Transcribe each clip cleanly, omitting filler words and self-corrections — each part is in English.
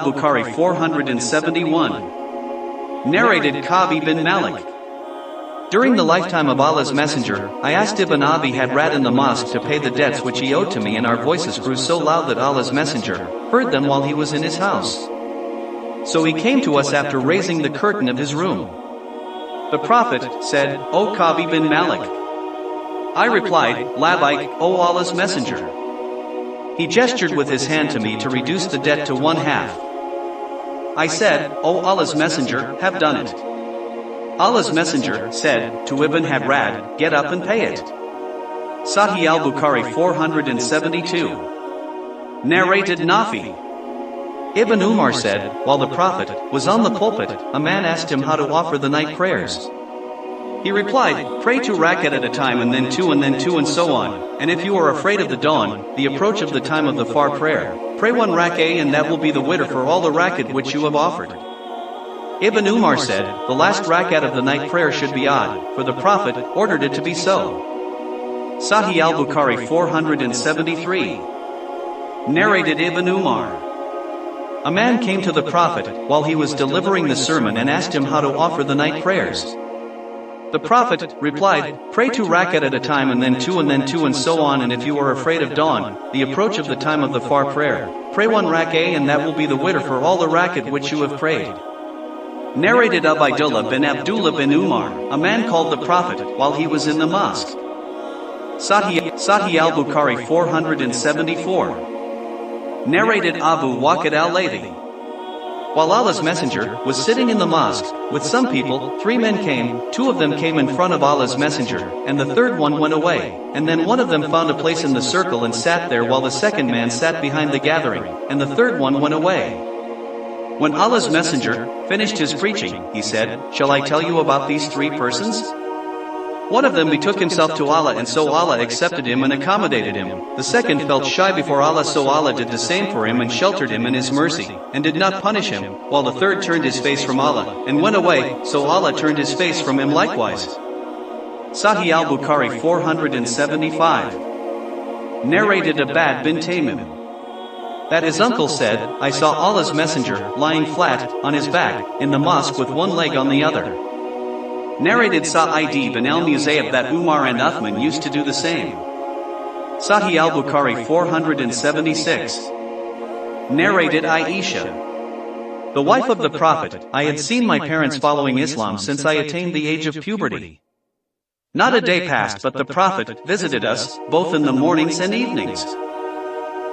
al-Bukhari 471. Narrated Ka'b ibn Malik. During the lifetime of Allah's Messenger, I asked Ibn Abi Hadrat in the mosque to pay the debts which he owed to me, and our voices grew so loud that Allah's Messenger heard them while he was in his house. So he came to us after raising the curtain of his room. The Prophet said, "O Ka'b ibn Malik." I replied, "Labbaik, O Allah's Messenger." He gestured with his hand to me to reduce the debt to one half. I said, "O Allah's Messenger, have done it." Allah's Messenger said to Ibn Hadrat, "Get up and pay it." Sahih al-Bukhari 472. Narrated Nafi. Ibn Umar said, while the Prophet was on the pulpit, a man asked him how to offer the night prayers. He replied, "Pray 2 rakat at a time, and then 2 and then 2 and so on, and if you are afraid of the dawn, the approach of the time of the far prayer, pray 1 rakat, and that will be the witr for all the rakat which you have offered." Ibn Umar said, "The last rakat of the night prayer should be odd, for the Prophet ordered it to be so." Sahih al-Bukhari 473. Narrated Ibn Umar. A man came to the Prophet while he was delivering the sermon and asked him how to offer the night prayers. The Prophet replied, "Pray 2 rakat at a time, and then 2 and then 2 and so on, and if you are afraid of dawn, the approach of the time of the far prayer, pray 1 rakat, and that will be the witr for all the rakat which you have prayed." Narrated Ubaydullah bin Abdullah bin Umar, a man called the Prophet while he was in the mosque. Sahih al-Bukhari 474. Narrated Abu Waqid al-Laythi. While Allah's Messenger was sitting in the mosque with some people, 3 men came. 2 of them came in front of Allah's Messenger, and the third one went away, and then one of them found a place in the circle and sat there, while the second man sat behind the gathering, and the third one went away. When Allah's Messenger finished his preaching, he said, "Shall I tell you about these 3 persons?" One of them betook himself to Allah, and so Allah accepted him and accommodated him. The second felt shy before Allah, so Allah did the same for him and sheltered him in his mercy, and did not punish him, while the third turned his face from Allah, and went away, so Allah turned his face from him likewise. Sahih al-Bukhari 475. Narrated Abad bin Taymim. That his uncle said, "I saw Allah's Messenger lying flat on his back in the mosque with one leg on the other." Narrated Sa'id bin al-Musayyab that Umar and Uthman used to do the same. Sahih al-Bukhari 476. Narrated Aisha. The wife of the Prophet, I had seen my parents following Islam since I attained the age of puberty. Not a day passed but the Prophet visited us, both in the mornings and evenings.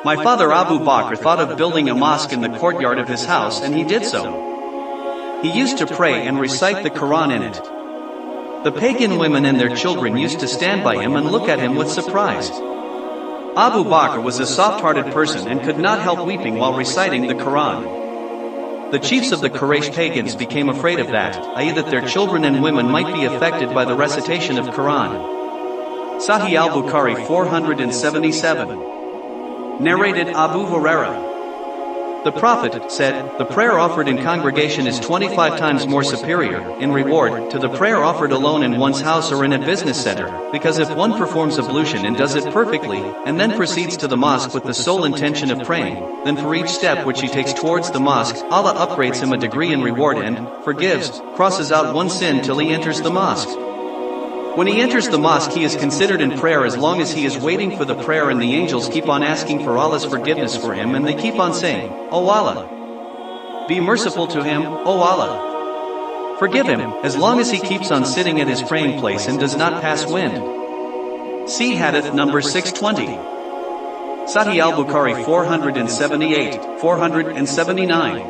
My father Abu Bakr thought of building a mosque in the courtyard of his house, and he did so. He used to pray and recite the Quran in it. The pagan women and their children used to stand by him and look at him with surprise. Abu Bakr was a soft-hearted person and could not help weeping while reciting the Quran. The chiefs of the Quraysh pagans became afraid of that, i.e. that their children and women might be affected by the recitation of Quran. Sahih al-Bukhari 477. Narrated Abu Hurairah. The Prophet said, "The prayer offered in congregation is 25 times more superior, in reward, to the prayer offered alone in one's house or in a business center, because if one performs ablution and does it perfectly, and then proceeds to the mosque with the sole intention of praying, then for each step which he takes towards the mosque, Allah upgrades him a degree in reward and forgives, crosses out one sin till he enters the mosque. When he enters the mosque, he is considered in prayer as long as he is waiting for the prayer, and the angels keep on asking for Allah's forgiveness for him, and they keep on saying, 'O Allah, be merciful to him, O Allah. Forgive him,' as long as he keeps on sitting at his praying place and does not pass wind." See Hadith Number 620. Sahih al-Bukhari 478, 479.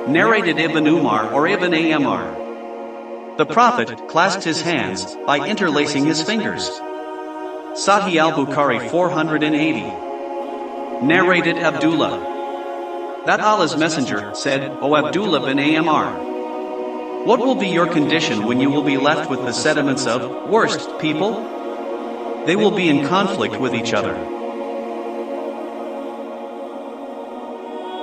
Narrated Ibn Umar or Ibn Amr. The Prophet clasped his hands by interlacing his fingers. Sahih al-Bukhari 480. Narrated Abdullah. That Allah's Messenger said, "O Abdullah bin Amr, what will be your condition when you will be left with the sediments of worst people? They will be in conflict with each other.